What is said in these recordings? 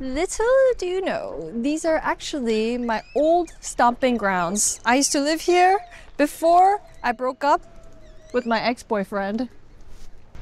Little do you know, these are actually my old stomping grounds. I used to live here before I broke up with my ex-boyfriend.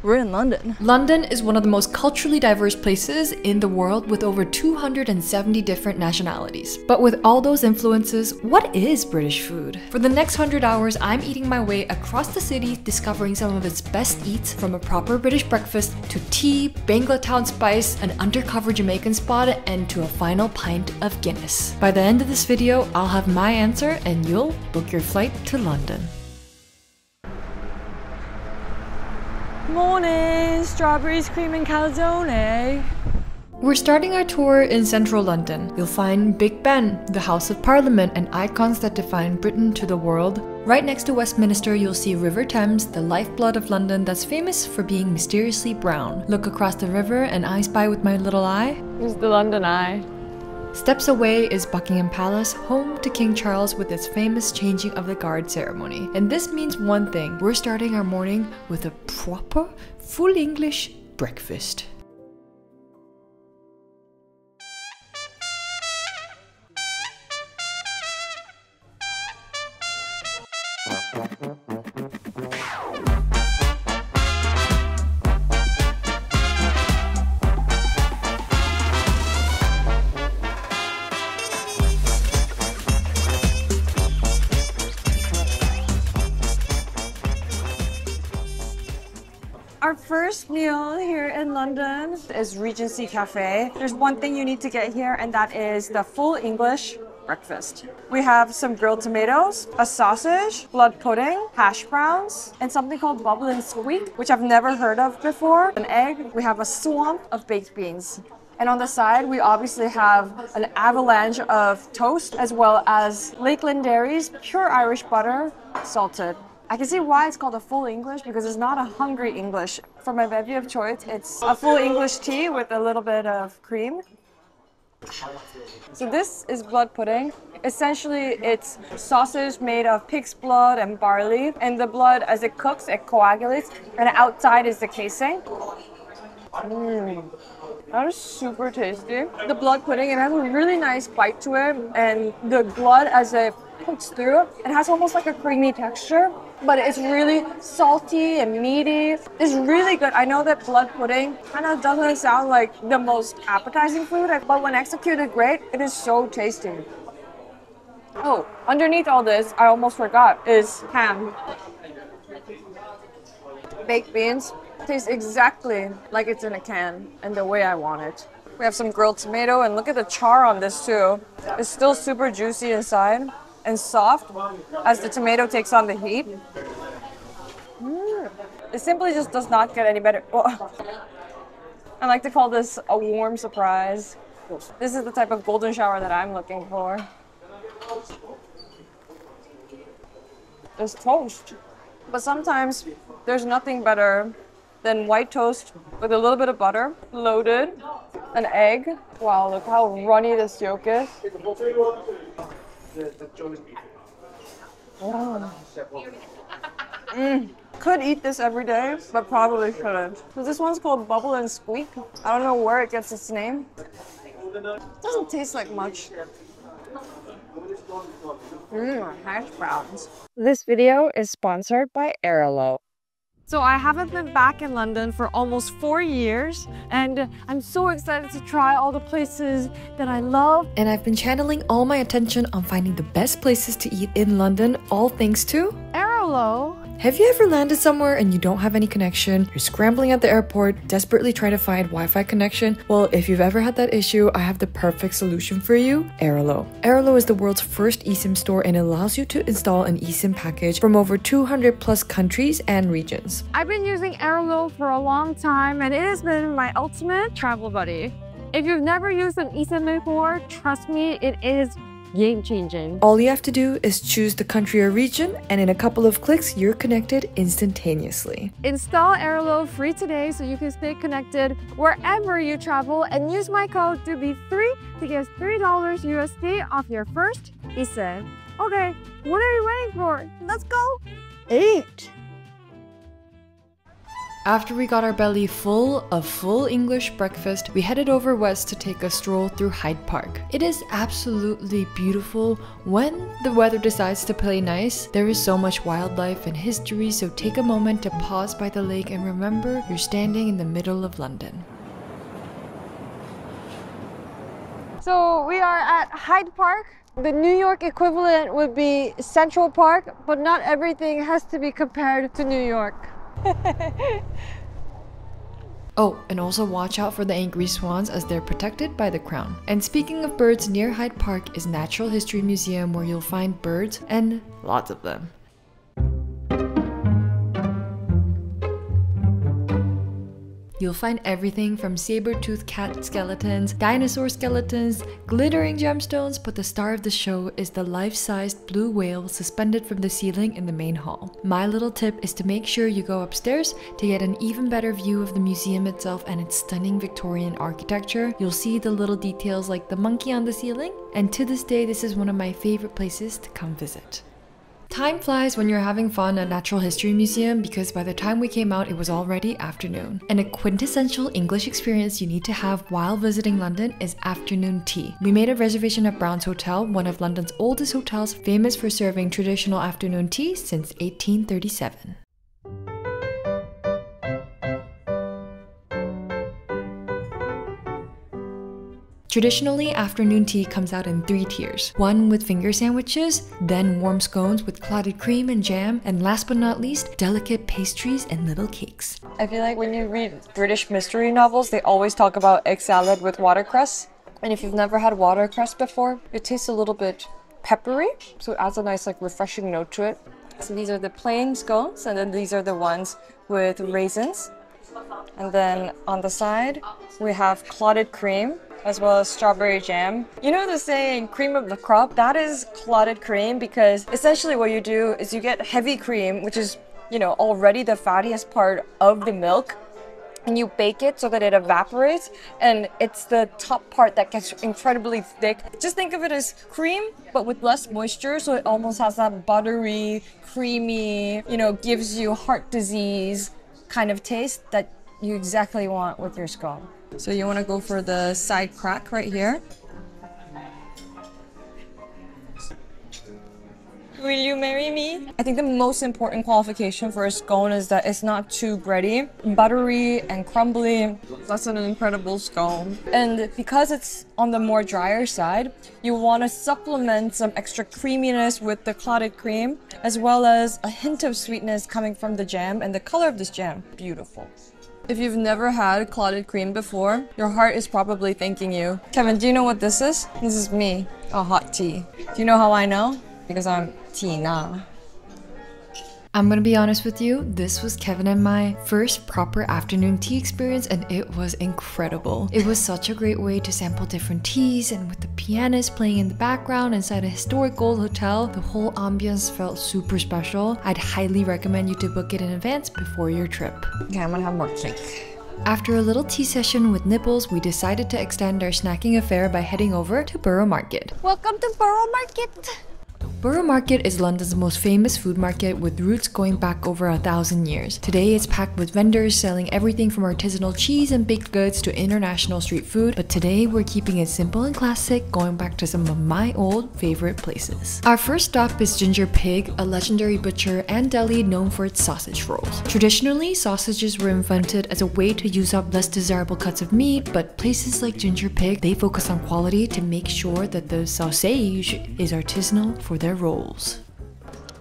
We're in London. London is one of the most culturally diverse places in the world with over 270 different nationalities. But with all those influences, what is British food? For the next 100 hours, I'm eating my way across the city, discovering some of its best eats, from a proper British breakfast to tea, Banglatown spice, an undercover Jamaican spot, and to a final pint of Guinness. By the end of this video, I'll have my answer and you'll book your flight to London. Morning, strawberries, cream and calzone. We're starting our tour in central London. You'll find Big Ben, the House of Parliament, and icons that define Britain to the world. Right next to Westminster, you'll see River Thames, the lifeblood of London that's famous for being mysteriously brown. Look across the river and I spy with my little eye. It's the London Eye. Steps away is Buckingham Palace, home to King Charles with its famous changing of the guard ceremony. And this means one thing: we're starting our morning with a proper, full English breakfast. Our first meal here in London is Regency Cafe. There's one thing you need to get here, and that is the full English breakfast. We have some grilled tomatoes, a sausage, blood pudding, hash browns, and something called bubble and squeak, which I've never heard of before. An egg. We have a swamp of baked beans. And on the side, we obviously have an avalanche of toast, as well as Lakeland Dairy's pure Irish butter, salted. I can see why it's called a full English, because it's not a hungry English. For my bevy of choice, it's a full English tea with a little bit of cream. So this is blood pudding. Essentially, it's sausage made of pig's blood and barley. And the blood, as it cooks, it coagulates. And outside is the casing. That is super tasty. The blood pudding, it has a really nice bite to it. And the blood, as it cooks through, it has almost like a creamy texture. But it's really salty and meaty. It's really good. I know that blood pudding kind of doesn't sound like the most appetizing food, but when executed great, it is so tasty. Oh, underneath all this, I almost forgot, is ham. Baked beans. Tastes exactly like it's in a can and the way I want it. We have some grilled tomato, and look at the char on this too. It's still super juicy inside and soft as the tomato takes on the heat. It simply just does not get any better. Oh. I like to call this a warm surprise. This is the type of golden shower that I'm looking for. There's toast. But sometimes there's nothing better than white toast with a little bit of butter, loaded, an egg. Wow, look how runny this yolk is. Wow. Could eat this every day, but probably shouldn't. So this one's called Bubble and Squeak. I don't know where it gets its name. Doesn't taste like much. Hash browns. This video is sponsored by Arlo. So I haven't been back in London for almost 4 years, and I'm so excited to try all the places that I love. And I've been channeling all my attention on finding the best places to eat in London, all thanks to Arlo. Have you ever landed somewhere and you don't have any connection? You're scrambling at the airport, desperately trying to find Wi-Fi connection? Well, if you've ever had that issue, I have the perfect solution for you: Arlo. Arlo is the world's first eSIM store, and it allows you to install an eSIM package from over 200 plus countries and regions. I've been using Arlo for a long time, and it has been my ultimate travel buddy. If you've never used an eSIM before, trust me, it is game-changing. All you have to do is choose the country or region, and in a couple of clicks, you're connected instantaneously. Install Arlo free today so you can stay connected wherever you travel, and use my code DOOBY3 to get $3 USD off your first eSIM. Okay, what are you waiting for? Let's go eat! After we got our belly full of full English breakfast, we headed over west to take a stroll through Hyde Park. It is absolutely beautiful when the weather decides to play nice. There is so much wildlife and history, so take a moment to pause by the lake and remember you're standing in the middle of London. So we are at Hyde Park. The New York equivalent would be Central Park, but not everything has to be compared to New York. Oh, and also watch out for the angry swans as they're protected by the crown. And speaking of birds, near Hyde Park is Natural History Museum where you'll find birds and lots of them. You'll find everything from saber-toothed cat skeletons, dinosaur skeletons, glittering gemstones, but the star of the show is the life-sized blue whale suspended from the ceiling in the main hall. My little tip is to make sure you go upstairs to get an even better view of the museum itself and its stunning Victorian architecture. You'll see the little details like the monkey on the ceiling, and to this day this is one of my favorite places to come visit. Time flies when you're having fun at Natural History Museum because by the time we came out, it was already afternoon. And a quintessential English experience you need to have while visiting London is afternoon tea. We made a reservation at Brown's Hotel, one of London's oldest hotels, famous for serving traditional afternoon tea since 1837. Traditionally, afternoon tea comes out in 3 tiers. One with finger sandwiches, then warm scones with clotted cream and jam, and last but not least, delicate pastries and little cakes. I feel like when you read British mystery novels, they always talk about egg salad with watercress. And if you've never had watercress before, it tastes a little bit peppery, so it adds a nice refreshing note to it. So these are the plain scones, and then these are the ones with raisins. And then on the side, we have clotted cream, as well as strawberry jam. You know the saying, cream of the crop? That is clotted cream because essentially what you do is you get heavy cream, which is, already the fattiest part of the milk, and you bake it so that it evaporates, and it's the top part that gets incredibly thick. Just think of it as cream, but with less moisture, so it almost has that buttery, creamy, gives you heart disease kind of taste that you exactly want with your scone. So you want to go for the side crack right here. Will you marry me? I think the most important qualification for a scone is that it's not too bready, buttery and crumbly. That's an incredible scone. And because it's on the more drier side, you want to supplement some extra creaminess with the clotted cream, as well as a hint of sweetness coming from the jam, and the color of this jam, beautiful. If you've never had clotted cream before, your heart is probably thanking you. Kevin, do you know what this is? This is me, a hot tea. Do you know how I know? Because I'm Tina. I'm gonna be honest with you, this was Kevin and my first proper afternoon tea experience and it was incredible. It was such a great way to sample different teas, and with the pianist playing in the background inside a historic old hotel, the whole ambience felt super special. I'd highly recommend you to book it in advance before your trip. Okay, I'm gonna have more cake. After a little tea session with Nibbles, we decided to extend our snacking affair by heading over to Borough Market. Welcome to Borough Market! Borough Market is London's most famous food market with roots going back over 1,000 years. Today it's packed with vendors selling everything from artisanal cheese and baked goods to international street food, but today we're keeping it simple and classic, going back to some of my old favorite places. Our first stop is Ginger Pig, a legendary butcher and deli known for its sausage rolls. Traditionally, sausages were invented as a way to use up less desirable cuts of meat, but places like Ginger Pig, they focus on quality to make sure that the sausage is artisanal for their rolls.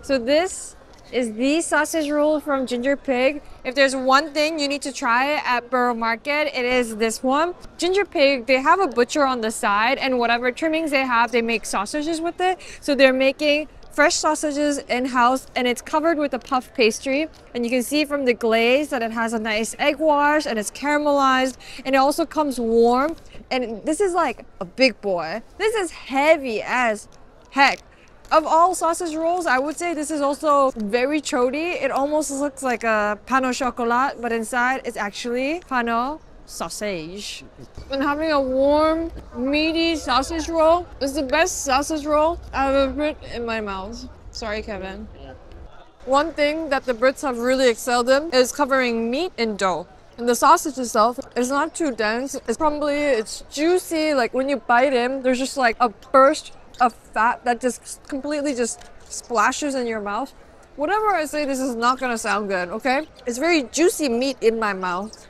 So this is the sausage roll from Ginger Pig. If there's one thing you need to try at Borough Market, it is this one. Ginger Pig, they have a butcher on the side, and whatever trimmings they have, they make sausages with it. So they're making fresh sausages in-house, and it's covered with a puff pastry, and you can see from the glaze that it has a nice egg wash and it's caramelized, and it also comes warm. And this is like a big boy. This is heavy as heck. Of all sausage rolls, I would say this is also very chody. It almost looks like a pain au chocolat, but inside it's actually pain au sausage. And having a warm, meaty sausage roll is the best sausage roll I've ever put in my mouth. Sorry, Kevin. One thing that the Brits have really excelled in is covering meat in dough. And the sausage itself is not too dense. It's juicy. Like when you bite in, there's just like a burst of fat that just completely just splashes in your mouth. Whatever I say, this is not gonna sound good, okay? It's very juicy meat in my mouth.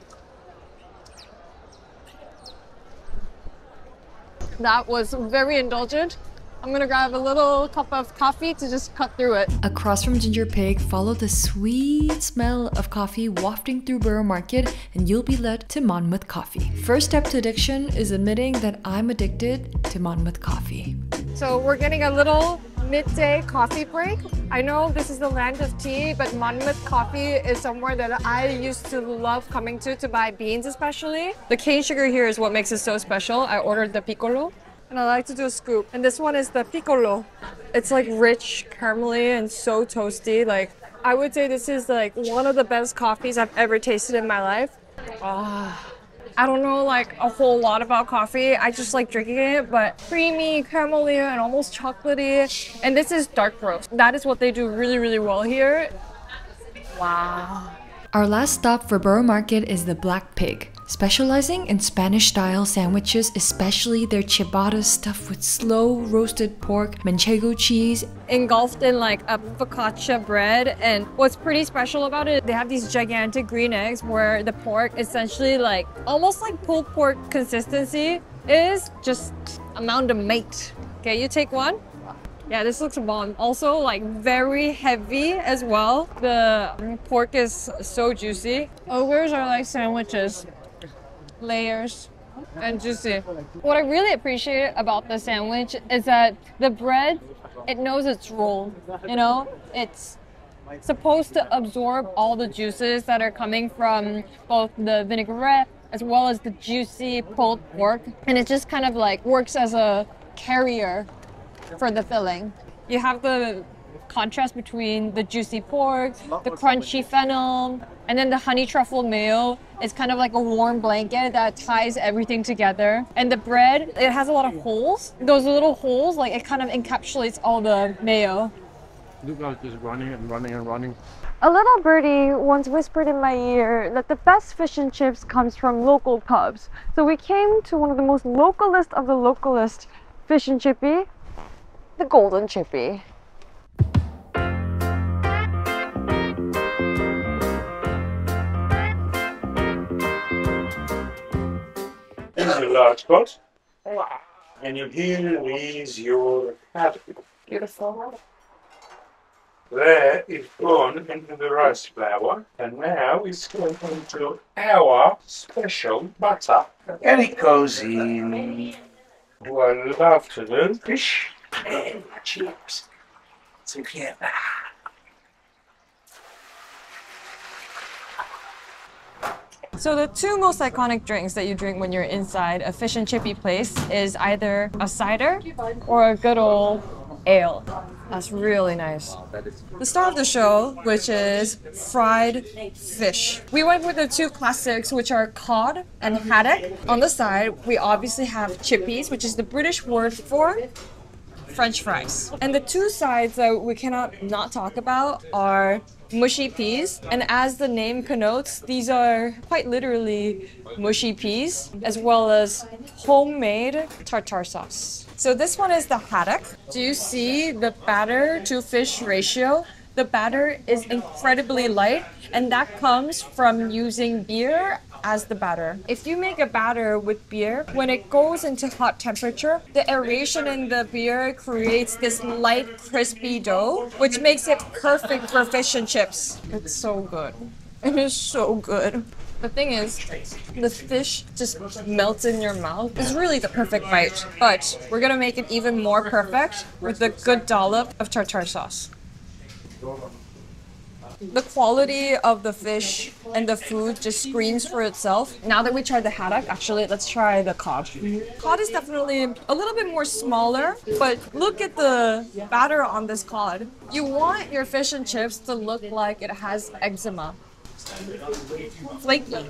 That was very indulgent. I'm gonna grab a little cup of coffee to just cut through it. Across from Ginger Pig, follow the sweet smell of coffee wafting through Borough Market and you'll be led to Monmouth Coffee. First step to addiction is admitting that I'm addicted to Monmouth Coffee. So we're getting a little midday coffee break. I know this is the land of tea, but Monmouth Coffee is somewhere that I used to love coming to buy beans especially. The cane sugar here is what makes it so special. I ordered the piccolo. And I like to do a scoop. And this one is the piccolo. It's like rich, caramely, and so toasty. Like, I would say this is like one of the best coffees I've ever tasted in my life. I don't know like a whole lot about coffee. I just like drinking it, but creamy, caramelly, and almost chocolatey. And this is dark roast. That is what they do really, really well here. Wow. Our last stop for Borough Market is the Black Pig, specializing in Spanish-style sandwiches, especially their ciabattas stuffed with slow roasted pork, manchego cheese, engulfed in like a focaccia bread. And what's pretty special about it, they have these gigantic green eggs where the pork essentially like almost like pulled pork consistency is just amount of meat. Okay, you take one. Yeah, this looks bomb. Also, like very heavy as well. The pork is so juicy. Oh, where's our like sandwiches? Layers and juicy. What I really appreciate about the sandwich is that the bread, it knows its role. You know, it's supposed to absorb all the juices that are coming from both the vinaigrette as well as the juicy pulled pork, and it just kind of like works as a carrier for the filling. You have the contrast between the juicy pork, the crunchy fennel, and then the honey truffle mayo. It's kind of like a warm blanket that ties everything together. And the bread, it has a lot of holes. Those little holes, like it kind of encapsulates all the mayo. Look, I was just running and running and running. A little birdie once whispered in my ear that the best fish and chips comes from local pubs. So we came to one of the most localist of the localist fish and chippy, the Golden Chippy. This is your large pot. And here is your haddock. Beautiful. There it's gone into the rice flour, and now it's going into our special butter. And it goes in. What I love to do, fish and chips together. So the two most iconic drinks that you drink when you're inside a fish and chippy place is either a cider or a good old ale. That's really nice. The star of the show, which is fried fish. We went with the two classics, which are cod and haddock. On the side, we obviously have chippies, which is the British word for French fries. And the two sides that we cannot not talk about are mushy peas. And as the name connotes, these are quite literally mushy peas, as well as homemade tartare sauce. So this one is the haddock. Do you see the batter to fish ratio? The batter is incredibly light, and that comes from using beer as the batter. If you make a batter with beer, when it goes into hot temperature, the aeration in the beer creates this light, crispy dough, which makes it perfect for fish and chips. It's so good. It is so good. The thing is, the fish just melts in your mouth. It's really the perfect bite, but we're gonna make it even more perfect with a good dollop of tartare sauce. The quality of the fish and the food just screams for itself. Now that we tried the haddock, actually, let's try the cod. Cod is definitely a little bit more smaller, but look at the batter on this cod. You want your fish and chips to look like it has eczema. Flaky.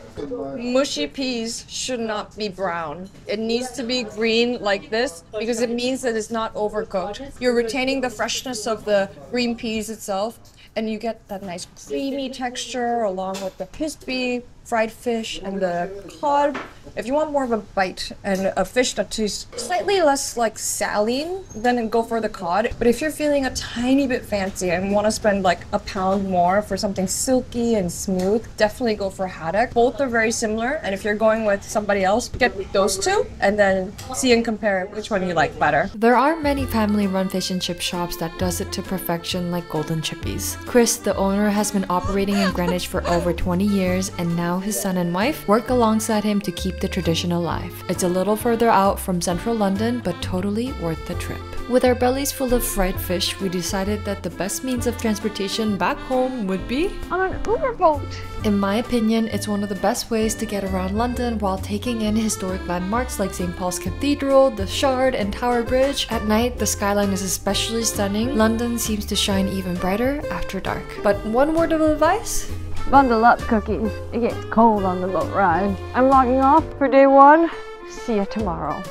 Mushy peas should not be brown. It needs to be green like this because it means that it's not overcooked. You're retaining the freshness of the green peas itself, and you get that nice creamy texture along with the crispy fried fish and the cod. If you want more of a bite and a fish that tastes slightly less like saline, then go for the cod. But if you're feeling a tiny bit fancy and want to spend like a pound more for something silky and smooth, definitely go for haddock. Both are very similar, and if you're going with somebody else, get those two and then see and compare which one you like better. There are many family-run fish and chip shops that does it to perfection, like Golden Chippies. Chris, the owner, has been operating in Greenwich for over 20 years, and now his son and wife work alongside him to keep the tradition alive. It's a little further out from central London, but totally worth the trip. With our bellies full of fried fish, we decided that the best means of transportation back home would be on an Uber boat. In my opinion, it's one of the best ways to get around London while taking in historic landmarks like St. Paul's Cathedral, the Shard, and Tower Bridge. At night, the skyline is especially stunning. London seems to shine even brighter after dark. But one word of advice? Bundle up, cookies. It gets cold on the boat ride. I'm logging off for day one. See you tomorrow.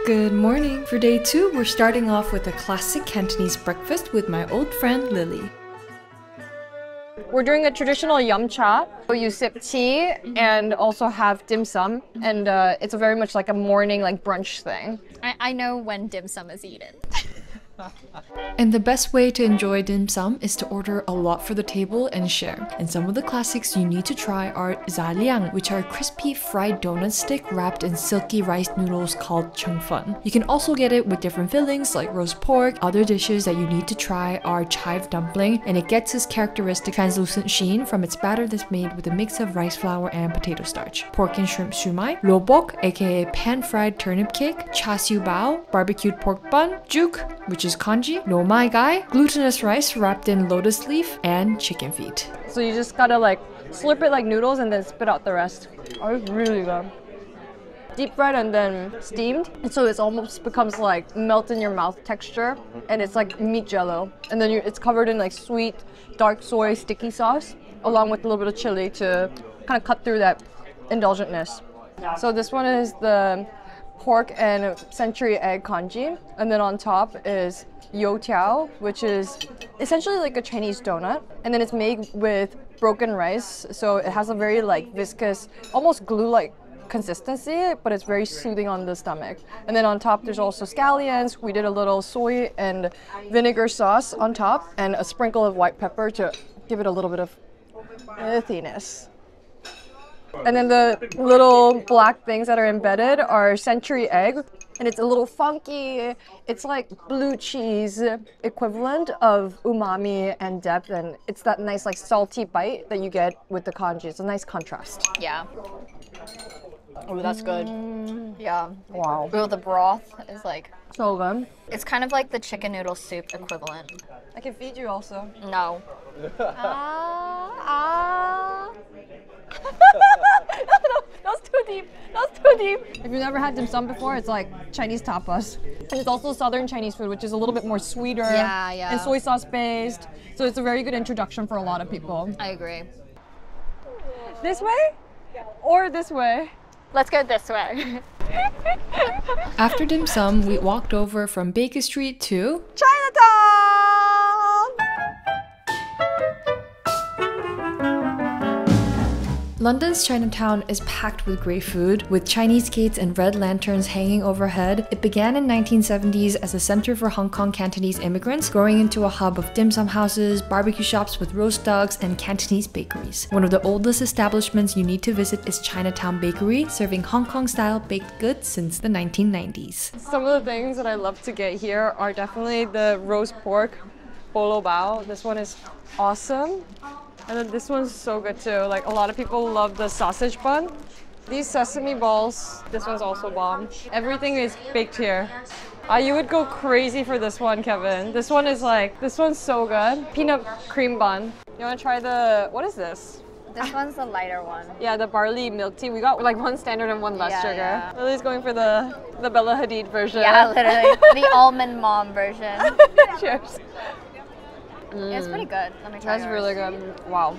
Good morning! For day 2, we're starting off with a classic Cantonese breakfast with my old friend Lily. We're doing a traditional yum cha. So you sip tea and also have dim sum, and it's very much like a morning like brunch thing. I know when dim sum is eaten. And the best way to enjoy dim sum is to order a lot for the table and share. And some of the classics you need to try are zaliang, which are crispy fried donut stick wrapped in silky rice noodles called chengfen. You can also get it with different fillings like roast pork. Other dishes that you need to try are chive dumpling, and it gets its characteristic translucent sheen from its batter that's made with a mix of rice flour and potato starch. Pork and shrimp shumai, lobok, aka pan-fried turnip cake, char siu bao, barbecued pork bun, juk, which is congee, no mai gai, glutinous rice wrapped in lotus leaf, and chicken feet. So you just gotta like slurp it like noodles and then spit out the rest. Oh, it's really good. Deep fried and then steamed, and so it almost becomes like melt in your mouth texture, and it's like meat jello. And then it's covered in like sweet dark soy sticky sauce, along with a little bit of chili to kind of cut through that indulgentness. So this one is the pork and century egg congee, and then on top is youtiao, which is essentially like a Chinese donut, and then it's made with broken rice, so it has a very like viscous, almost glue-like consistency, but it's very soothing on the stomach. And then on top there's also scallions. We did a little soy and vinegar sauce on top, and a sprinkle of white pepper to give it a little bit of earthiness. And then the little black things that are embedded are century egg, and it's a little funky. It's like blue cheese equivalent of umami and depth, and it's that nice like salty bite that you get with the congee. It's a nice contrast. Yeah. Oh, that's good. Yeah. Wow. Oh, the broth is like, So good. it's kind of like the chicken noodle soup equivalent. I can feed you also. No. That's too deep. That's too deep. If you've never had dim sum before, it's like Chinese tapas. And it's also southern Chinese food, which is a little bit more sweeter. Yeah, yeah. And soy sauce based. So it's a very good introduction for a lot of people. I agree. This way? Or this way? Let's go this way. After dim sum, we walked over from Baker Street to Chinatown! London's Chinatown is packed with great food, with Chinese gates and red lanterns hanging overhead. It began in 1970s as a center for Hong Kong Cantonese immigrants, growing into a hub of dim sum houses, barbecue shops with roast dogs, and Cantonese bakeries. One of the oldest establishments you need to visit is Chinatown Bakery, serving Hong Kong-style baked goods since the 1990s. Some of the things that I love to get here are definitely the roast pork bolo bao. This one is awesome. And then this one's so good too. Like, a lot of people love the sausage bun. These sesame balls, this one's also bomb. Everything is baked here. You would go crazy for this one, Kevin. This one is like, this one's so good. Peanut cream bun. You wanna try the, what is this? This one's the lighter one. Yeah, the barley milk tea. We got like one standard and one less sugar. Yeah. Lily's going for the Bella Hadid version. Yeah, literally. The almond mom version. Cheers. It's pretty good. Let me try That's yours. really good. Wow.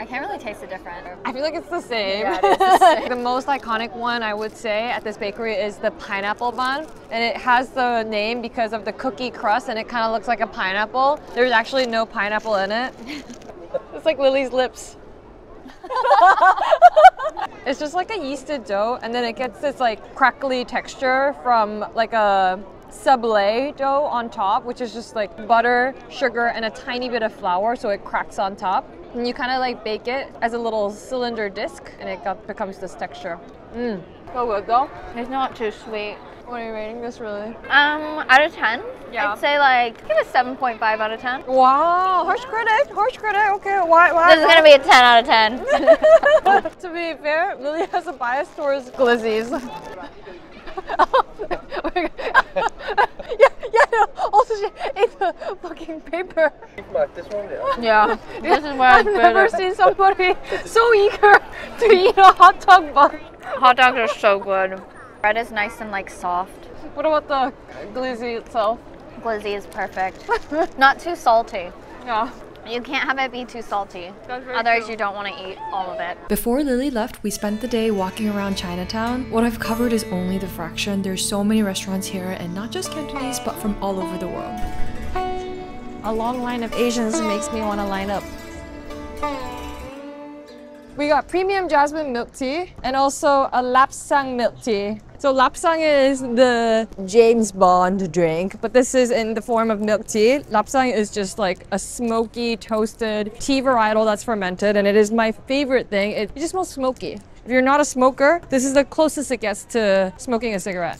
I can't really taste the difference. I feel like it's the same. Yeah, it is the same. The most iconic one I would say at this bakery is the pineapple bun. And it has the name because of the cookie crust and it kind of looks like a pineapple. There's actually no pineapple in it. It's like Lily's lips. It's just like a yeasted dough and then it gets this like crackly texture from like a sablé dough on top, which is just like butter, sugar, and a tiny bit of flour so it cracks on top. And you kind of like bake it as a little cylinder disc and it becomes this texture. So good though. It's not too sweet. What are you rating this really? Out of 10, Yeah. I'd say like, give it 7.5 out of 10. Wow, harsh critic, harsh critic. Okay, why? This is gonna be a 10 out of 10. To be fair, Lily has a bias towards glizzies. yeah, no. Also she ate the fucking paper. Yeah, this is where I've never seen somebody so eager to eat a hot dog bun. hot dogs are so good. Bread is nice and like soft. What about the glizzy itself? Glizzy is perfect. Not too salty. Yeah. You can't have it be too salty. That's very Otherwise true. you don't want to eat all of it. Before Lily left, we spent the day walking around Chinatown. What I've covered is only the fraction. There's so many restaurants here, and not just Cantonese, but from all over the world. A long line of Asians makes me want to line up. We got premium jasmine milk tea and also a lapsang milk tea. So lapsang is the James Bond drink, but this is in the form of milk tea. Lapsang is just like a smoky, toasted tea varietal that's fermented, and it is my favorite thing. It just smells smoky. If you're not a smoker, this is the closest it gets to smoking a cigarette.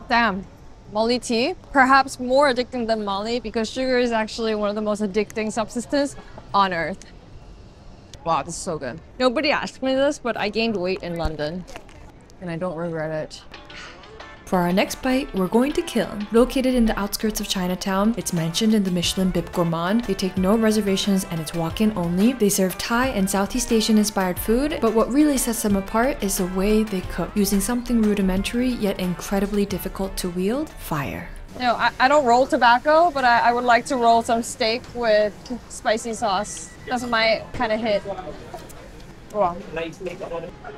Damn. Molly tea, perhaps more addicting than Molly because sugar is actually one of the most addicting substances on earth. Wow, this is so good. Nobody asked me this, but I gained weight in London and I don't regret it. For our next bite, we're going to Kiln. Located in the outskirts of Chinatown, it's mentioned in the Michelin Bib Gourmand. They take no reservations and it's walk-in only. They serve Thai and Southeast Asian inspired food, but what really sets them apart is the way they cook, using something rudimentary yet incredibly difficult to wield: fire. No, I don't roll tobacco, but I would like to roll some steak with spicy sauce. That's my kind of hit. Wow.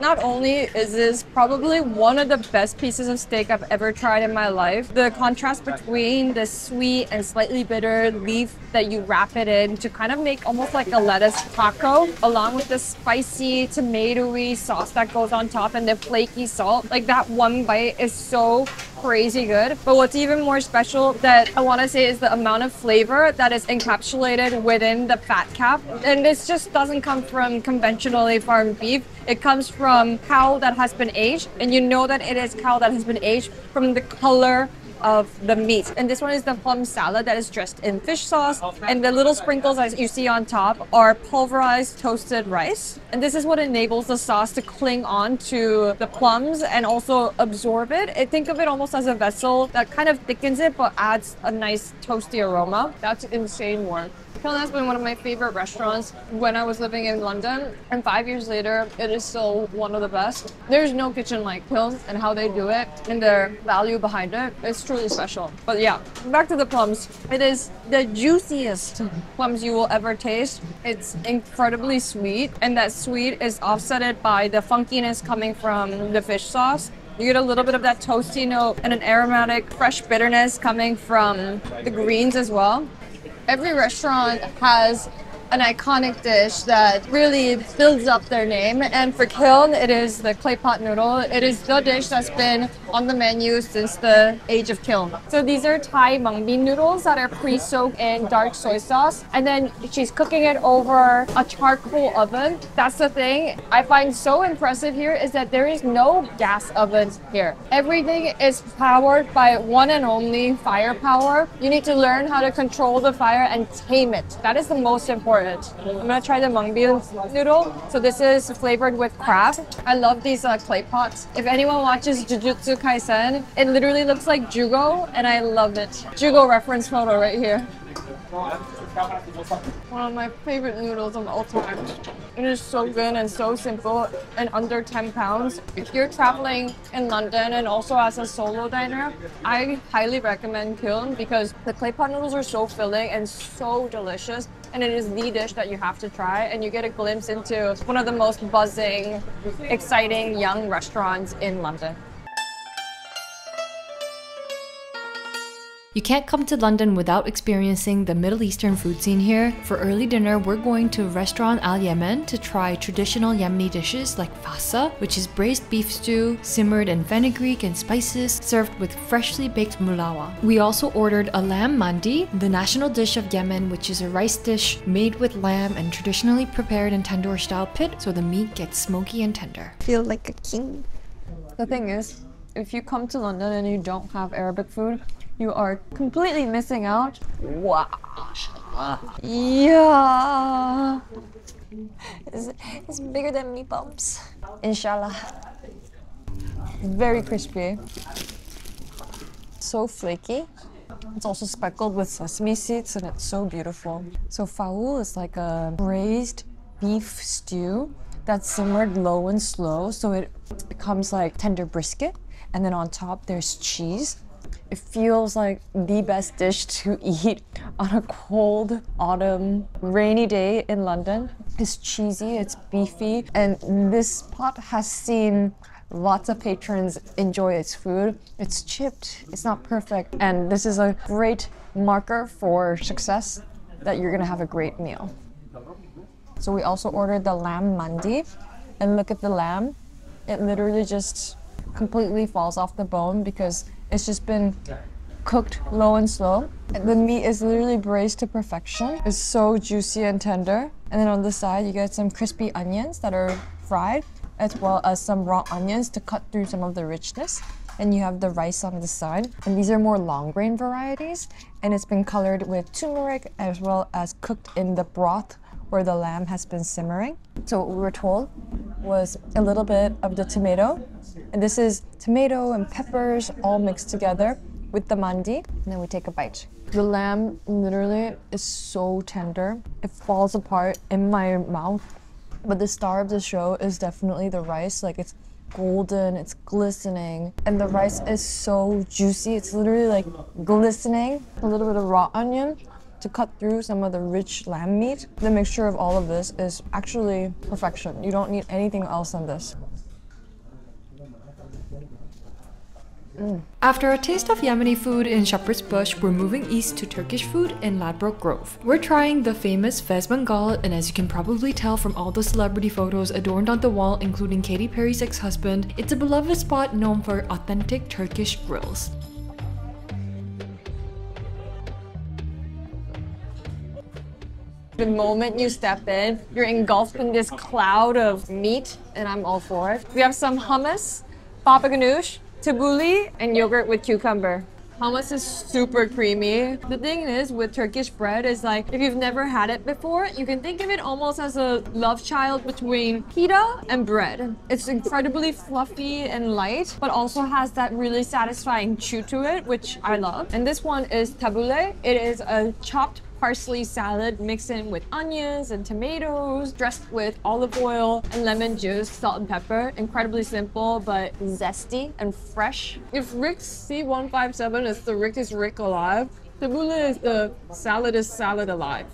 Not only is this probably one of the best pieces of steak I've ever tried in my life, the contrast between the sweet and slightly bitter leaf that you wrap it in to kind of make almost like a lettuce taco, along with the spicy tomatoey sauce that goes on top and the flaky salt. Like that one bite is so crazy good. But what's even more special that I want to say is the amount of flavor that is encapsulated within the fat cap. And this just doesn't come from conventionally farmed beef. It comes from cow that has been aged, and you know that it is cow that has been aged from the color of the meat. And this one is the plum salad that is dressed in fish sauce, and the little sprinkles as you see on top are pulverized toasted rice. And this is what enables the sauce to cling on to the plums and also absorb it. I think of it almost as a vessel that kind of thickens it but adds a nice toasty aroma. That's insane work. Kiln has been one of my favorite restaurants when I was living in London, and 5 years later, it is still one of the best. There's no kitchen like Kiln, and how they do it and their value behind it. It's truly special. But yeah, back to the plums. It is the juiciest plums you will ever taste. It's incredibly sweet, and that sweet is offsetted by the funkiness coming from the fish sauce. You get a little bit of that toasty note and an aromatic, fresh bitterness coming from the greens as well. Every restaurant has an iconic dish that really builds up their name, and for Kiln, it is the clay pot noodle. It is the dish that's been on the menu since the age of Kiln. So these are Thai mung bean noodles that are pre-soaked in dark soy sauce, and then she's cooking it over a charcoal oven. That's the thing I find so impressive here is that there is no gas ovens here. Everything is powered by one and only firepower. You need to learn how to control the fire and tame it. That is the most important. I'm gonna try the mung bean noodle. So this is flavored with crab. I love these clay pots. If anyone watches Jujutsu Kaisen, it literally looks like jugo, and I love it. Jugo reference photo right here. One of my favorite noodles of all time. It is so good and so simple and under 10 pounds. If you're traveling in London and also as a solo diner, I highly recommend Kiln because the clay pot noodles are so filling and so delicious. And it is the dish that you have to try, and you get a glimpse into one of the most buzzing, exciting young restaurants in London. You can't come to London without experiencing the Middle Eastern food scene here. For early dinner, we're going to Restaurant Al Yemen to try traditional Yemeni dishes like fasa, which is braised beef stew, simmered in fenugreek and spices, served with freshly baked mulawa. We also ordered a lamb mandi, the national dish of Yemen, which is a rice dish made with lamb and traditionally prepared in tandoor style pit, so the meat gets smoky and tender. Feel like a king. The thing is, if you come to London and you don't have Arabic food, you are completely missing out. Wow. Yeah. It's bigger than meat bumps. Inshallah. Very crispy. So flaky. It's also speckled with sesame seeds and it's so beautiful. So faul is like a braised beef stew that's simmered low and slow so it becomes like tender brisket. And then on top there's cheese. It feels like the best dish to eat on a cold autumn rainy day in London. It's cheesy, it's beefy, and this pot has seen lots of patrons enjoy its food. It's chipped, it's not perfect, and this is a great marker for success that you're gonna have a great meal. So we also ordered the lamb mandi, and look at the lamb. It literally just completely falls off the bone because it's just been cooked low and slow. The meat is literally braised to perfection. It's so juicy and tender. And then on the side, you get some crispy onions that are fried, as well as some raw onions to cut through some of the richness. And you have the rice on the side. And these are more long grain varieties. And it's been colored with turmeric as well as cooked in the broth where the lamb has been simmering. So what we were told was a little bit of the tomato. And this is tomato and peppers all mixed together with the mandi. And then we take a bite. The lamb literally is so tender. It falls apart in my mouth. But the star of the show is definitely the rice. Like it's golden, it's glistening. And the rice is so juicy. It's literally like glistening. A little bit of raw onion to cut through some of the rich lamb meat. The mixture of all of this is actually perfection. You don't need anything else than this. After a taste of Yemeni food in Shepherd's Bush, we're moving east to Turkish food in Ladbroke Grove. We're trying the famous Fez Mangal, and as you can probably tell from all the celebrity photos adorned on the wall, including Katy Perry's ex-husband, it's a beloved spot known for authentic Turkish grills. The moment you step in, you're engulfed in this cloud of meat, and I'm all for it. We have some hummus, baba ganoush, tabbouleh, and yogurt with cucumber. Hummus is super creamy. The thing is with Turkish bread is like, if you've never had it before, you can think of it almost as a love child between pita and bread. It's incredibly fluffy and light, but also has that really satisfying chew to it, which I love. And this one is tabbouleh. It is a chopped parsley salad mixed in with onions and tomatoes, dressed with olive oil and lemon juice, salt and pepper. Incredibly simple, but zesty and fresh. If Rick's C157 is the Rick is Rick alive, tabbouleh is the salad is salad alive.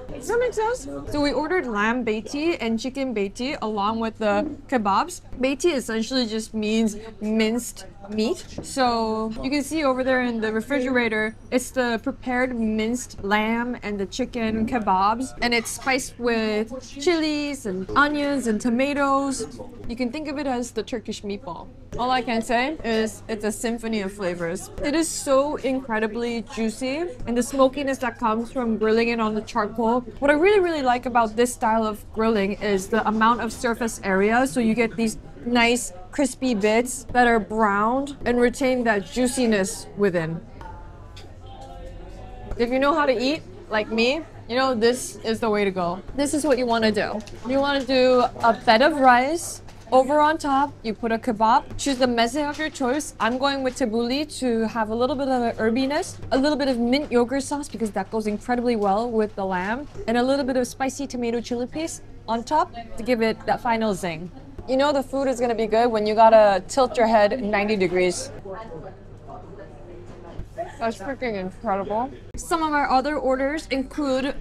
Does that make sense? So we ordered lamb beiti and chicken beiti along with the kebabs. Beiti essentially just means minced meat. So you can see over there in the refrigerator, it's the prepared minced lamb and the chicken kebabs. And it's spiced with chilies and onions and tomatoes. You can think of it as the Turkish meatball. All I can say is it's a symphony of flavors. It is so incredibly juicy, and the smokiness that comes from grilling it on the charcoal. What I really like about this style of grilling is the amount of surface area. So you get these nice crispy bits that are browned and retain that juiciness within. If you know how to eat, like me, you know this is the way to go. This is what you want to do. You want to do a bed of rice Over on top, you put a kebab. Choose the meze of your choice. I'm going with tabbouleh to have a little bit of an herbiness, a little bit of mint yogurt sauce because that goes incredibly well with the lamb, and a little bit of spicy tomato chili paste on top to give it that final zing. You know the food is gonna be good when you gotta tilt your head 90 degrees. That's freaking incredible. Some of our other orders include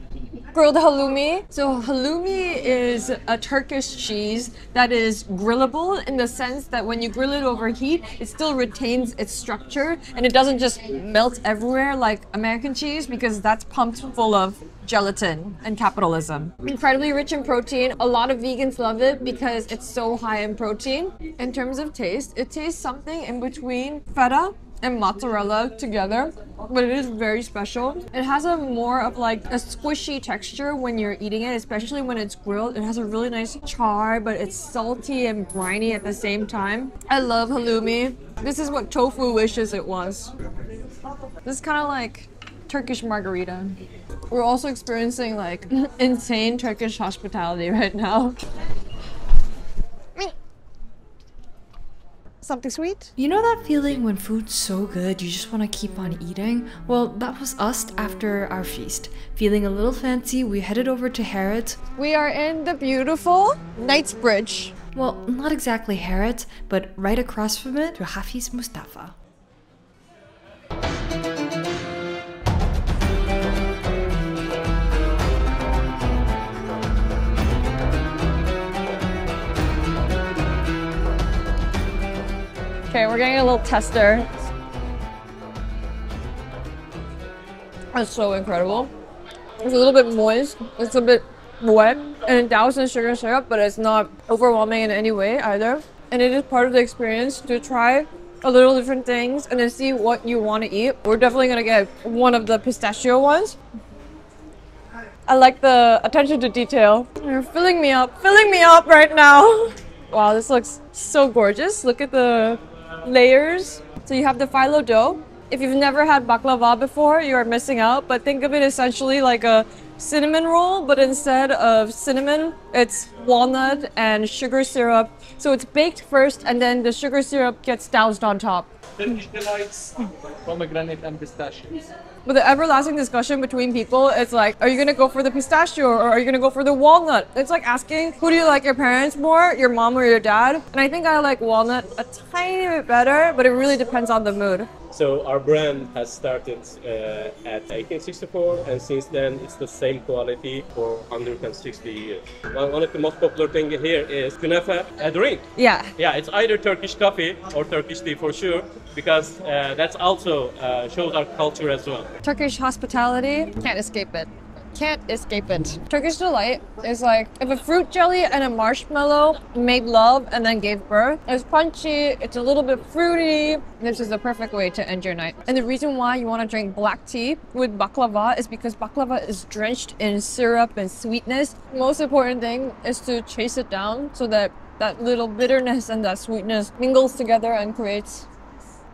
grilled halloumi. So halloumi is a Turkish cheese that is grillable in the sense that when you grill it over heat, it still retains its structure and it doesn't just melt everywhere like American cheese because that's pumped full of gelatin and capitalism. Incredibly rich in protein. A lot of vegans love it because it's so high in protein. In terms of taste, it tastes something in between feta and mozzarella together, but it is very special. It has a more of like a squishy texture when you're eating it, especially when it's grilled. It has a really nice char, but it's salty and briny at the same time. I love halloumi. This is what tofu wishes it was. This is kind of like Turkish margarita. We're also experiencing like insane Turkish hospitality right now. Something sweet? You know that feeling when food's so good you just want to keep on eating? Well, that was us after our feast. Feeling a little fancy, we headed over to Harrods. We are in the beautiful Knightsbridge. Well, not exactly Harrods, but right across from it to Hafız Mustafa. Okay, we're getting a little tester. It's so incredible. It's a little bit moist, it's a bit wet, and doused in sugar syrup, but it's not overwhelming in any way either. And it is part of the experience to try a little different things and then see what you want to eat. We're definitely gonna get one of the pistachio ones. I like the attention to detail. You're filling me up right now. Wow, this looks so gorgeous. Look at the layers. So you have the phyllo dough. If you've never had baklava before, you are missing out, but think of it essentially like a cinnamon roll, but instead of cinnamon, it's walnut and sugar syrup. So it's baked first and then the sugar syrup gets doused on top. Turkish delights, pomegranate and pistachios. But the everlasting discussion between people, it's like, are you gonna go for the pistachio or are you gonna go for the walnut? It's like asking, who do you like your parents more, your mom or your dad? And I think I like walnut a tiny bit better, but it really depends on the mood. So our brand has started at 1864, and since then it's the same quality for 160 years. One of the most popular things here is künefe, a drink. Yeah. Yeah, it's either Turkish coffee or Turkish tea for sure, because that's also shows our culture as well. Turkish hospitality, can't escape it. Can't escape it. Turkish delight is like if a fruit jelly and a marshmallow made love and then gave birth. It's punchy, it's a little bit fruity. This is the perfect way to end your night. And the reason why you want to drink black tea with baklava is because baklava is drenched in syrup and sweetness. The most important thing is to chase it down so that that little bitterness and that sweetness mingles together and creates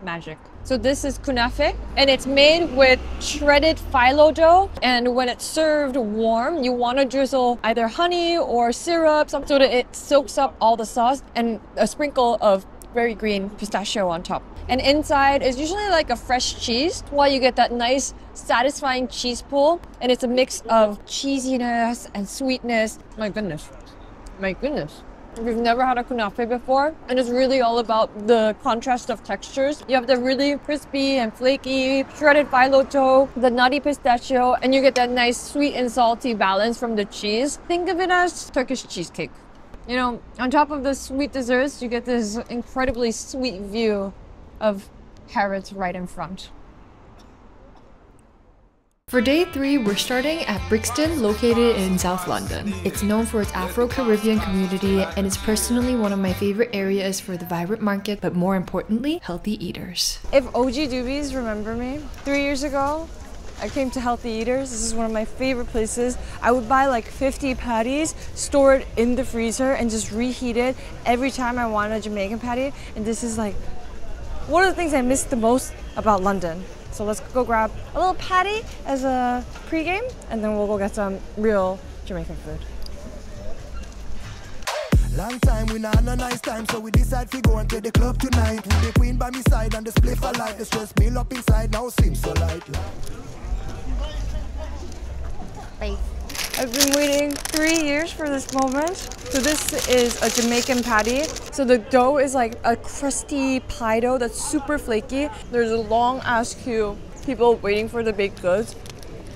magic. So this is kunafe, and it's made with shredded phyllo dough. And when it's served warm, you want to drizzle either honey or syrup so that it soaks up all the sauce, and a sprinkle of very green pistachio on top. And inside is usually like a fresh cheese, while you get that nice, satisfying cheese pull. And it's a mix of cheesiness and sweetness. My goodness. My goodness. If you've never had a kunafe before, and it's really all about the contrast of textures. You have the really crispy and flaky shredded phyllo dough, the nutty pistachio, and you get that nice sweet and salty balance from the cheese. Think of it as Turkish cheesecake. You know, on top of the sweet desserts, you get this incredibly sweet view of Harrods right in front. For day 3, we're starting at Brixton, located in South London. It's known for its Afro-Caribbean community, and it's personally one of my favorite areas for the vibrant market, but more importantly, healthy eaters. If OG Doobies remember me, 3 years ago, I came to Healthy Eaters. This is one of my favorite places. I would buy like 50 patties, store it in the freezer, and just reheat it every time I wanted a Jamaican patty. And this is like one of the things I miss the most about London. So let's go grab a little patty as a pregame, and then we'll go get some real Jamaican food. Long time we not no nice time, so we decide to go and take the club tonight. The queen by me side and the spliff a light. The stress build up inside now seems so light. I've been waiting 3 years for this moment. So this is a Jamaican patty. So the dough is like a crusty pie dough that's super flaky. There's a long ass queue, people waiting for the baked goods,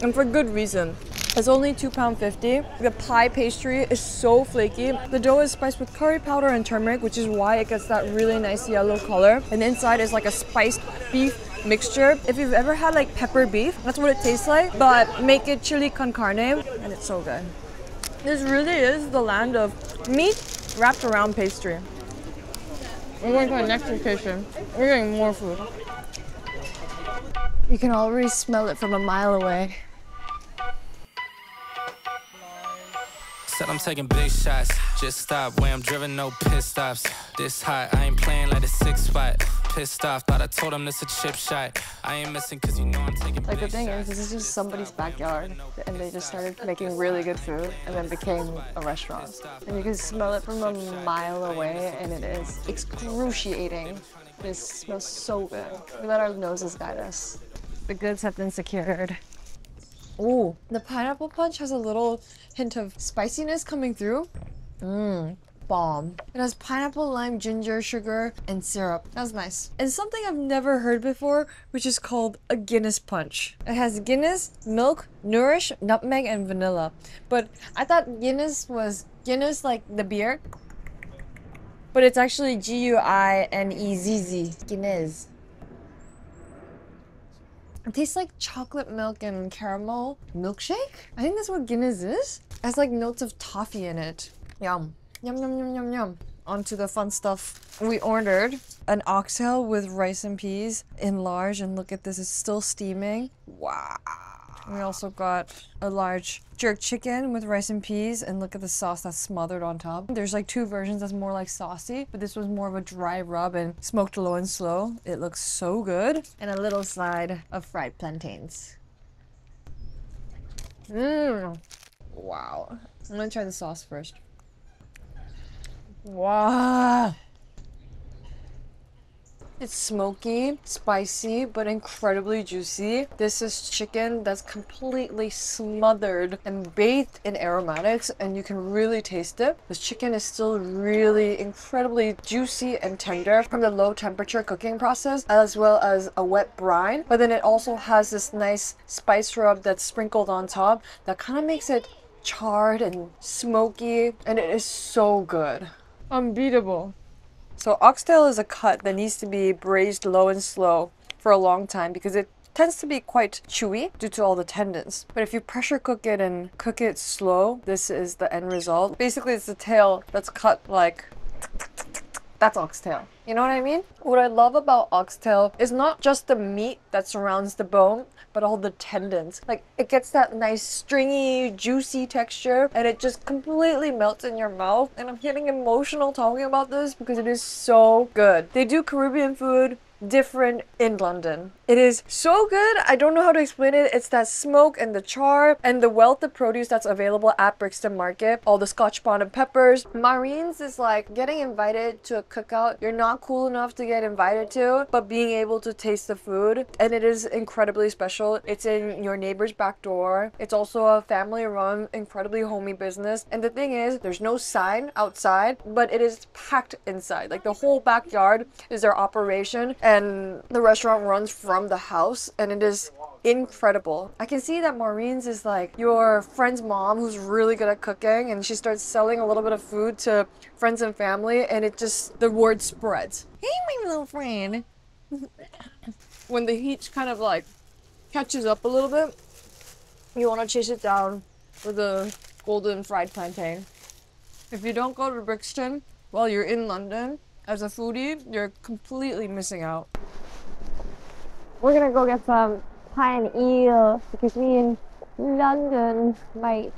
and for good reason. It's only £2.50. The pie pastry is so flaky. The dough is spiced with curry powder and turmeric, which is why it gets that really nice yellow color. And inside is like a spiced beef mixture. If you've ever had like pepper beef, that's what it tastes like, but make it chili con carne, and it's so good. This really is the land of meat wrapped around pastry. We're going to our next location. We're getting more food. You can already smell it from a mile away. Said I'm taking big shots, just stop where I'm driven, no pit stops. This hot, I ain't playing like the 6 spot. Pissed off, thought I told him this a chip shot. I ain't missing cause you know I'm taking Like the big thing shots. is, this is just somebody's backyard, and they just started making really good food, and then became a restaurant. And you can smell it from a mile away, and it is excruciating. This smells so good. We let our noses guide us. The goods have been secured. Ooh, the pineapple punch has a little hint of spiciness coming through. Bomb. It has pineapple, lime, ginger, sugar, and syrup. That's nice. And something I've never heard before, which is called a Guinness punch. It has Guinness, milk, nourish, nutmeg, and vanilla. But I thought Guinness was Guinness like the beer, but it's actually Guinezz. Guinness. It tastes like chocolate milk and caramel milkshake. I think that's what Guinness is. It has like notes of toffee in it. Yum. Yum, yum, yum, yum, yum. On to the fun stuff. We ordered an oxtail with rice and peas in large, and look at this, it's still steaming. Wow. We also got a large jerk chicken with rice and peas, and look at the sauce that's smothered on top. There's like 2 versions that's more like saucy, but this was more of a dry rub and smoked low and slow. It looks so good. And a little side of fried plantains. Wow. I'm gonna try the sauce first. Wow. It's smoky, spicy, but incredibly juicy. This is chicken that's completely smothered and bathed in aromatics, and you can really taste it. This chicken is still really incredibly juicy and tender from the low temperature cooking process, as well as a wet brine. But then it also has this nice spice rub that's sprinkled on top that kind of makes it charred and smoky, and it is so good. Unbeatable. So oxtail is a cut that needs to be braised low and slow for a long time because it tends to be quite chewy due to all the tendons. But if you pressure cook it and cook it slow, this is the end result. Basically, it's the tail that's cut like... That's oxtail. You know what I mean? What I love about oxtail is not just the meat that surrounds the bone, but all the tendons. Like, it gets that nice stringy, juicy texture, and it just completely melts in your mouth. And I'm getting emotional talking about this because it is so good. They do Caribbean food different in London. It is so good. I don't know how to explain it. It's that smoke and the char and the wealth of produce that's available at Brixton Market. All the scotch bonnet peppers. Maureen's is like getting invited to a cookout you're not cool enough to get invited to, but being able to taste the food, and it is incredibly special. It's in your neighbor's back door. It's also a family run, incredibly homey business. And the thing is, there's no sign outside, but it is packed inside. Like, the whole backyard is their operation, and the restaurant runs from the house, and it is incredible. I can see that Maureen's is like your friend's mom who's really good at cooking, and she starts selling a little bit of food to friends and family, and it just, the word spreads. Hey, my little friend. When the heat kind of like catches up a little bit, you want to chase it down with a golden fried plantain. If you don't go to Brixton while you're in London, as a foodie, you're completely missing out. We're gonna go get some pie and eel because we in London, mate.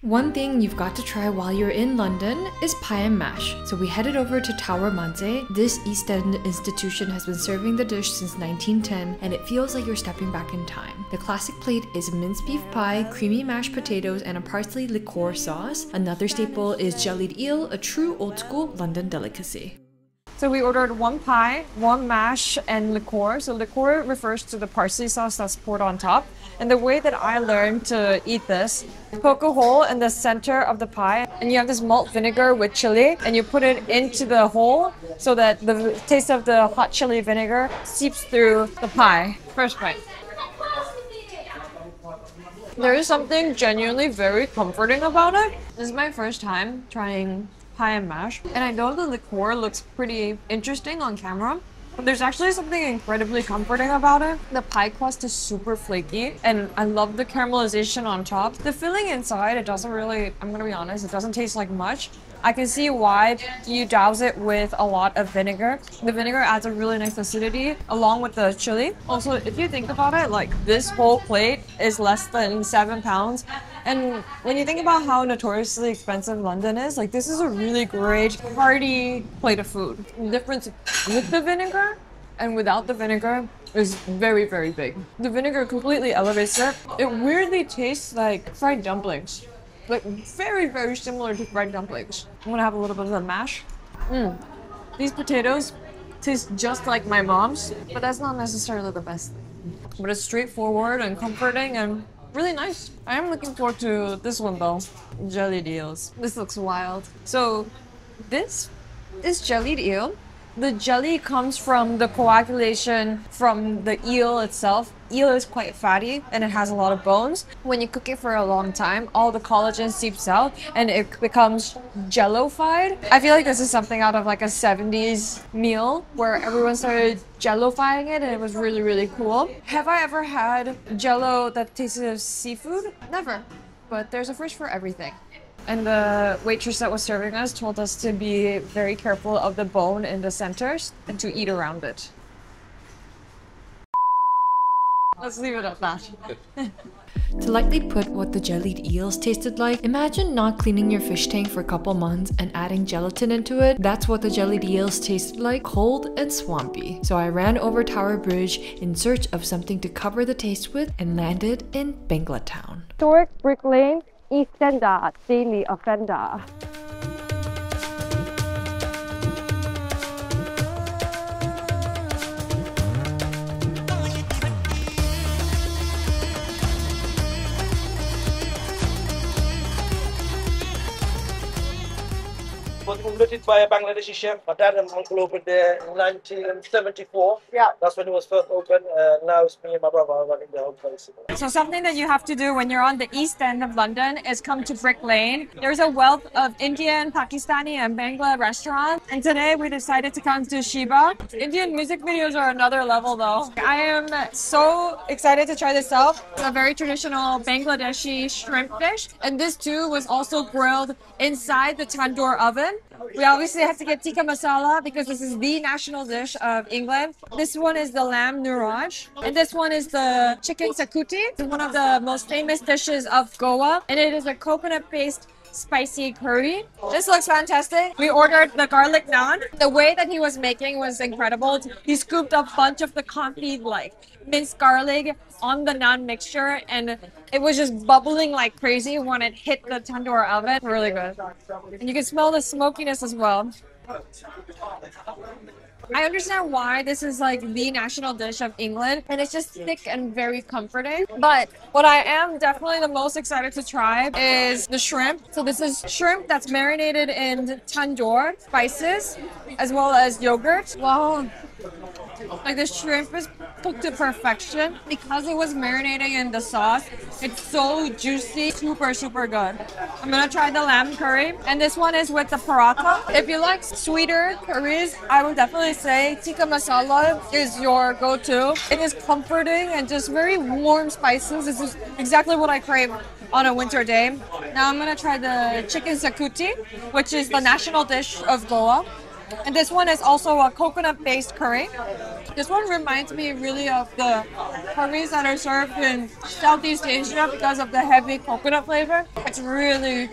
One thing you've got to try while you're in London is pie and mash. So we headed over to Tower Manze. This East End institution has been serving the dish since 1910 and it feels like you're stepping back in time. The classic plate is minced beef pie, creamy mashed potatoes, and a parsley liqueur sauce. Another staple is jellied eel, a true old school London delicacy. So we ordered one pie, one mash, and liqueur. So liqueur refers to the parsley sauce that's poured on top. And the way that I learned to eat this, poke a hole in the center of the pie, and you have this malt vinegar with chili, and you put it into the hole so that the taste of the hot chili vinegar seeps through the pie. First bite. There is something genuinely very comforting about it. This is my first time trying pie and mash, and I know the liqueur looks pretty interesting on camera, but there's actually something incredibly comforting about it. The pie crust is super flaky, and I love the caramelization on top. The filling inside, it doesn't really, I'm gonna be honest, it doesn't taste like much. I can see why you douse it with a lot of vinegar. The vinegar adds a really nice acidity along with the chili. Also, if you think about it, like this whole plate is less than £7. And when you think about how notoriously expensive London is, like this is a really great hearty plate of food. The difference with the vinegar and without the vinegar is very, very big. The vinegar completely elevates it. It weirdly tastes like fried dumplings. Like very, very similar to fried dumplings. I'm gonna have a little bit of the mash. These potatoes taste just like my mom's, but that's not necessarily the best thing. But it's straightforward and comforting and really nice. I am looking forward to this one though. Jellied eels. This looks wild. So this is jellied eel. The jelly comes from the coagulation from the eel itself. Eel is quite fatty and it has a lot of bones. When you cook it for a long time, all the collagen seeps out and it becomes jello-fied. I feel like this is something out of like a 70s meal where everyone started jello-fying it and it was really, really cool. Have I ever had jello that tasted of seafood? Never, but there's a first for everything. And the waitress that was serving us told us to be very careful of the bone in the centers and to eat around it. Let's leave it at that. To lightly put what the jellied eels tasted like, imagine not cleaning your fish tank for a couple months and adding gelatin into it. That's what the jellied eels tasted like, cold and swampy. So I ran over Tower Bridge in search of something to cover the taste with and landed in Banglatown. Historic Brick Lane, East End, Daily Offender. Was invented by a Bangladeshi chef. My dad and uncle opened there in 1974. Yeah. That's when it was first opened. Now it's me and my brother running the whole place. So something that you have to do when you're on the East End of London is come to Brick Lane. There's a wealth of Indian, Pakistani, and Bangla restaurants. And today we decided to come to Sheba. Indian music videos are another level though. I am so excited to try this out. It's a very traditional Bangladeshi shrimp dish. And this too was also grilled inside the tandoor oven. We obviously have to get tikka masala because this is the national dish of England. This one is the lamb nuraj, and this one is the chicken sakuti. It's one of the most famous dishes of Goa, and it is a coconut-based spicy curry. This looks fantastic. We ordered the garlic naan. The way that he was making was incredible. He scooped a bunch of the confit, like minced garlic on the naan mixture, and it was just bubbling like crazy when it hit the tandoor oven. Really good. And you can smell the smokiness as well. I understand why this is like the national dish of England, and it's just thick and very comforting. But what I am definitely the most excited to try is the shrimp. So this is shrimp that's marinated in tandoor spices as well as yogurt. Wow. Like the shrimp is cooked to perfection because it was marinating in the sauce. It's so juicy, super, super good. I'm gonna try the lamb curry, and this one is with the paratha. If you like sweeter curries, I would definitely say tikka masala is your go-to. It is comforting and just very warm spices. This is exactly what I crave on a winter day. Now I'm gonna try the chicken sakuti, which is the national dish of Goa. And this one is also a coconut-based curry. This one reminds me really of the curries that are served in Southeast Asia because of the heavy coconut flavor. It's really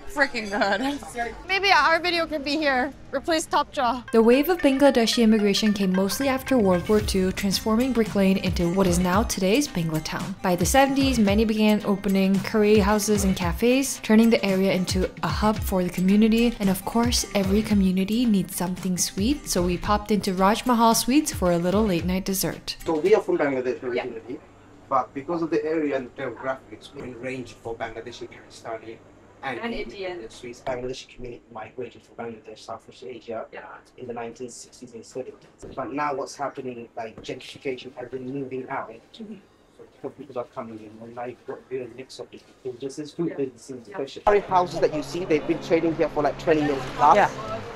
freaking good. Maybe our video can be here. Replace Top Jaw. The wave of Bangladeshi immigration came mostly after World War II, transforming Brick Lane into what is now today's Banglatown. By the 70s, many began opening curry houses and cafes, turning the area into a hub for the community. And of course, every community needs something sweet, so we popped into RajMahal Sweets for a little late night dessert. So we are from Bangladesh originally, but because of the area and demographics, we range for Bangladeshi, Pakistani, and Indian Sweets. Bangladeshi community migrated from Bangladesh, Southeast Asia in the 1960s and 70s. But now what's happening, like gentrification has been moving out. So people are coming in, and now you've got a mix of people. This is food businesses, especially. Curry houses that you see, they've been trading here for like 20 years plus.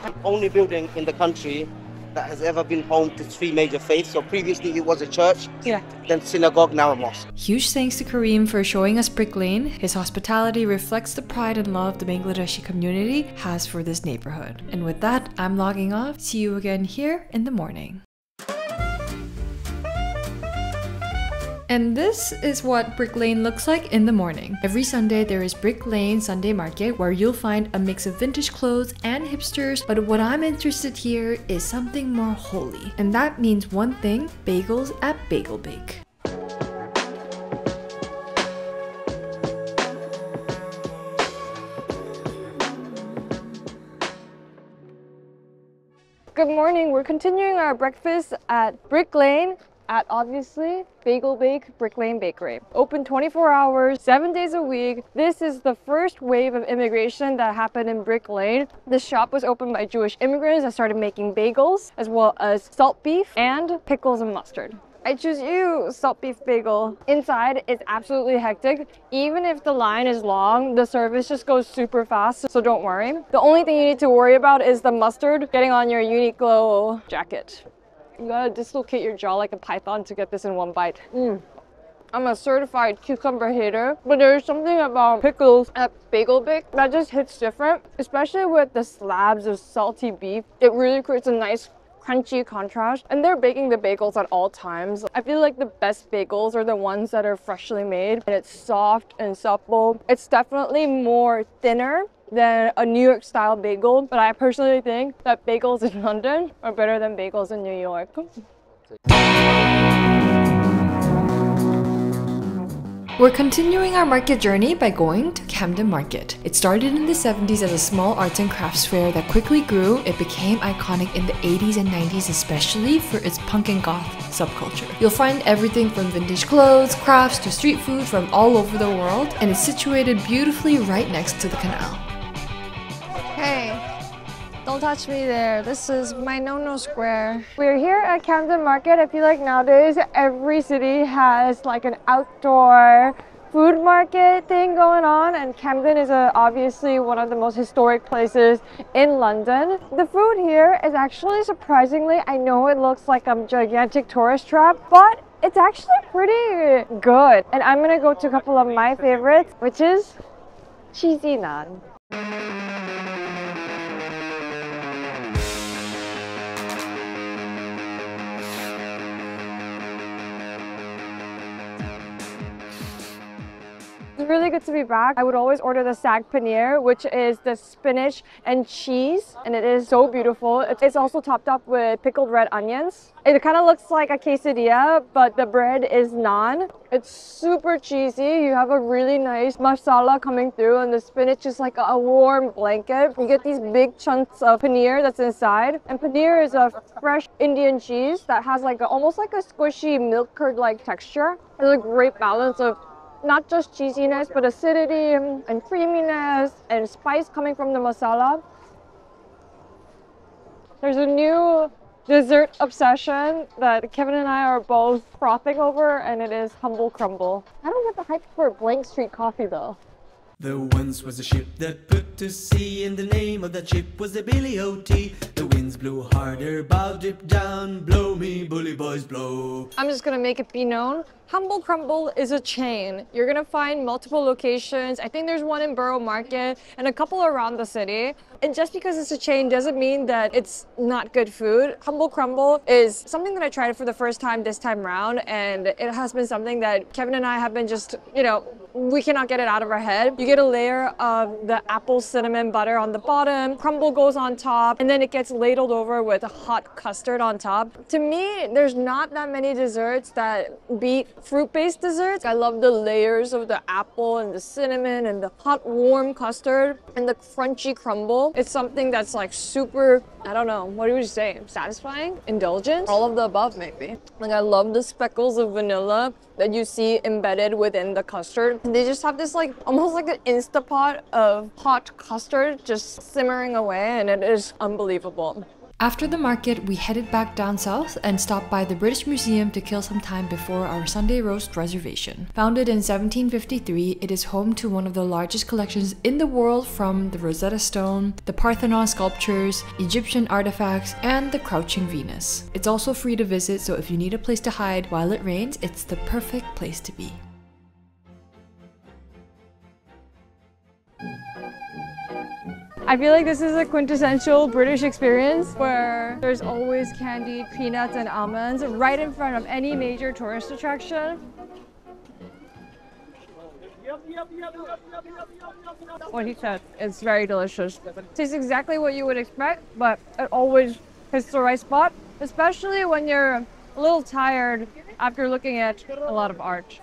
The only building in the country that has ever been home to 3 major faiths. So previously it was a church, then synagogue, now a mosque. Huge thanks to Kareem for showing us Brick Lane. His hospitality reflects the pride and love the Bangladeshi community has for this neighborhood. And with that, I'm logging off. See you again here in the morning. And this is what Brick Lane looks like in the morning. Every Sunday there is Brick Lane Sunday Market where you'll find a mix of vintage clothes and hipsters, but what I'm interested here is something more holy. And that means one thing, bagels at Biegel Bake. Good morning. We're continuing our breakfast at Brick Lane at obviously Biegel Bake, Brick Lane Bakery. Open 24 hours, 7 days a week. This is the first wave of immigration that happened in Brick Lane. This shop was opened by Jewish immigrants that started making bagels, as well as salt beef and pickles and mustard. I choose you, salt beef bagel. Inside, it's absolutely hectic. Even if the line is long, the service just goes super fast, so don't worry. The only thing you need to worry about is the mustard getting on your Uniqlo jacket. You gotta dislocate your jaw like a python to get this in one bite. I'm a certified cucumber hater, but there's something about pickles at Biegel Bake that just hits different, especially with the slabs of salty beef. It really creates a nice crunchy contrast, and they're baking the bagels at all times. I feel like the best bagels are the ones that are freshly made and it's soft and supple. It's definitely more thinner than a New York style bagel, but I personally think that bagels in London are better than bagels in New York. We're continuing our market journey by going to Camden Market. It started in the 70s as a small arts and crafts fair that quickly grew. It became iconic in the 80s and 90s, especially for its punk and goth subculture. You'll find everything from vintage clothes, crafts, to street food from all over the world, and it's situated beautifully right next to the canal. Hey, don't touch me there. This is my no-no square. We're here at Camden Market. I feel like nowadays every city has like an outdoor food market thing going on, and Camden is obviously one of the most historic places in London. The food here is actually surprisingly, I know it looks like a gigantic tourist trap, but it's actually pretty good. And I'm gonna go to a couple of my favorites, which is cheesy naan. It's really good to be back. I would always order the sag paneer, which is the spinach and cheese, and it is so beautiful. It's also topped up with pickled red onions. It kind of looks like a quesadilla, but the bread is naan. It's super cheesy. You have a really nice masala coming through, and the spinach is like a warm blanket. You get these big chunks of paneer that's inside, and paneer is a fresh Indian cheese that has like almost like a squishy milk curd-like texture. It's a great balance of not just cheesiness, but acidity and creaminess and spice coming from the masala. There's a new dessert obsession that Kevin and I are both frothing over, and it is humble crumble. I don't get the hype for Blank Street coffee though. There once was a ship that put to sea, and the name of that ship was the Billy O.T. The winds blew harder, bow drip down, blow me bully boys blow. I'm just gonna make it be known. Humble Crumble is a chain. You're gonna find multiple locations. I think there's one in Borough Market and a couple around the city. And just because it's a chain doesn't mean that it's not good food. Humble Crumble is something that I tried for the first time this time around, and it has been something that Kevin and I have been just, you know, we cannot get it out of our head. You get a layer of the apple cinnamon butter on the bottom, crumble goes on top, and then it gets ladled over with a hot custard on top. To me, there's not that many desserts that beat fruit-based desserts. I love the layers of the apple and the cinnamon and the hot warm custard and the crunchy crumble. It's something that's like super, I don't know, what would you say? Satisfying? Indulgent? All of the above, maybe. Like, I love the speckles of vanilla that you see embedded within the custard. And they just have this like, almost like an Instapot of hot custard just simmering away, and it is unbelievable. After the market, we headed back down south and stopped by the British Museum to kill some time before our Sunday roast reservation. Founded in 1753, it is home to one of the largest collections in the world, from the Rosetta Stone, the Parthenon sculptures, Egyptian artifacts, and the Crouching Venus. It's also free to visit, so if you need a place to hide while it rains, it's the perfect place to be. I feel like this is a quintessential British experience where there's always candied peanuts and almonds right in front of any major tourist attraction. What he said, it's very delicious. Tastes exactly what you would expect, but it always hits the right spot, especially when you're a little tired after looking at a lot of art.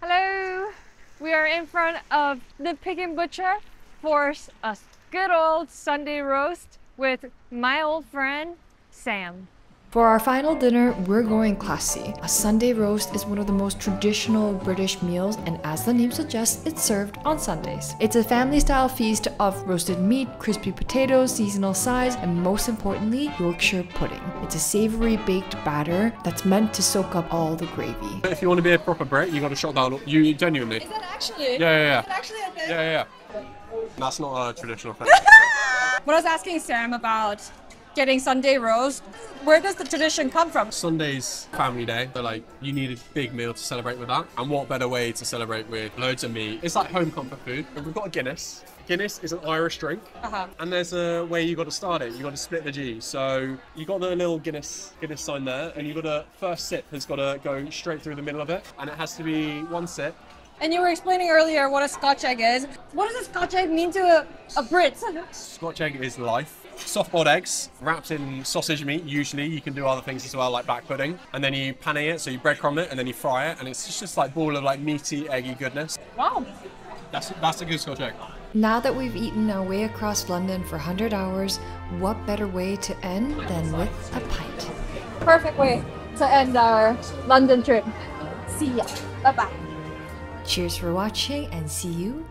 Hello! We are in front of the Pig and Butcher for a good old Sunday roast with my old friend, Sam. For our final dinner, we're going classy. A Sunday roast is one of the most traditional British meals, and as the name suggests, it's served on Sundays. It's a family-style feast of roasted meat, crispy potatoes, seasonal sides, and most importantly, Yorkshire pudding. It's a savory baked batter that's meant to soak up all the gravy. If you want to be a proper Brit, you got to shut down. You genuinely. Is that actually? Yeah. Is that actually a thing? Yeah. That's not a traditional thing. When I was asking Sam about getting Sunday roast, where does the tradition come from? Sunday's family day, so like you need a big meal to celebrate with that, and what better way to celebrate with loads of meat? It's like home comfort food. And we've got a Guinness. Guinness is an Irish drink, and there's a way you got to start it. You got to split the G. So you got the little Guinness sign there, and you got to first sip has got to go straight through the middle of it, and it has to be one sip. And you were explaining earlier what a Scotch egg is. What does a Scotch egg mean to a Brit? Scotch egg is life. Soft-boiled eggs wrapped in sausage meat. Usually you can do other things as well, like black pudding, and then you pane it, so you breadcrumb it and then you fry it, and it's just like ball of like meaty, eggy goodness. Wow, that's a good Scotch egg. Now that we've eaten our way across London for 100 hours, what better way to end than with a pint? Perfect way to end our London trip. See ya. Bye-bye. Cheers for watching, and see you